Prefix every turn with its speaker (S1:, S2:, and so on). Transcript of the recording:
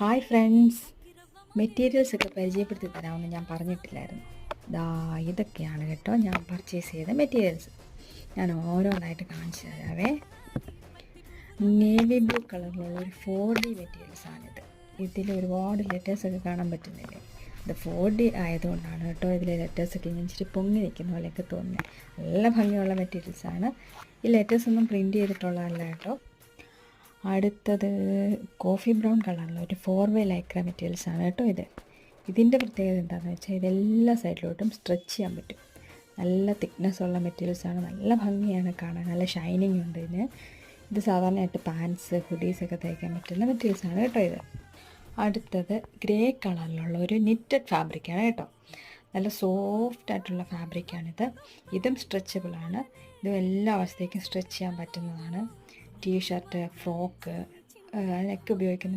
S1: Hi friends, materials ഒക്കെ പരിചയപ്പെടുത്തി തരാമെന്ന് ഞാൻ പറഞ്ഞിട്ടില്ലായിരുന്നു. ദാ ഇതൊക്കെയാണ് കേട്ടോ ഞാൻ പർച്ചേസ് ചെയ്ത മെറ്റീരിയൽസ്. ഞാൻ ഓരോന്നായിട്ട് കാണിച്ചു തരാവേ. നേവി ബ്ലൂ കളറിലുള്ള ഒരു 4D മെറ്റീരിയൽസാണിത്. ഇതിൽ ഒരുപാട് ലെറ്റേഴ്സൊക്കെ കാണാൻ പറ്റുന്നില്ലേ? ഇത് 4D ആയതുകൊണ്ടാണ് കേട്ടോ ഇതിലെ ലെറ്റേഴ്സൊക്കെ ഇങ്ങനെ ഇച്ചിരി പൊങ്ങി നിൽക്കുന്ന പോലെയൊക്കെ തോന്നുന്നത്. നല്ല ഭംഗിയുള്ള മെറ്റീരിയൽസാണ്. ഈ ലെറ്റേഴ്സൊന്നും പ്രിൻറ്റ് ചെയ്തിട്ടുള്ളതല്ല കേട്ടോ. അടുത്തത് കോഫി ബ്രൗൺ കളറിലുള്ള ഒരു 4-way ലൈക്ര മെറ്റീരിയൽസാണ് കേട്ടോ ഇത്. ഇതിൻ്റെ പ്രത്യേകത എന്താണെന്ന് വെച്ചാൽ ഇതെല്ലാ സൈഡിലോട്ടും സ്ട്രെച്ച് ചെയ്യാൻ പറ്റും. നല്ല തിക്നെസ് ഉള്ള മെറ്റീരിയൽസാണ്. നല്ല ഭംഗിയാണ് കാണാൻ, നല്ല ഷൈനിങ് ഉണ്ട് ഇതിന്. ഇത് സാധാരണയായിട്ട് പാൻസ്, ഹുഡീസൊക്കെ തയ്ക്കാൻ പറ്റുന്ന മെറ്റീരിയൽസാണ് കേട്ടോ ഇത്. അടുത്തത് ഗ്രേ കളറിലുള്ള ഒരു നിറ്റഡ് ഫാബ്രിക്കാണ് കേട്ടോ. നല്ല സോഫ്റ്റ് ആയിട്ടുള്ള ഫാബ്രിക്കാണിത്. ഇതും സ്ട്രെച്ചബിളാണ്. ഇതും എല്ലാ അവസ്ഥയ്ക്കും സ്ട്രെച്ച് ചെയ്യാൻ പറ്റുന്നതാണ്. ടീഷർട്ട്, ഫ്രോക്ക് അതിനൊക്കെ ഉപയോഗിക്കുന്ന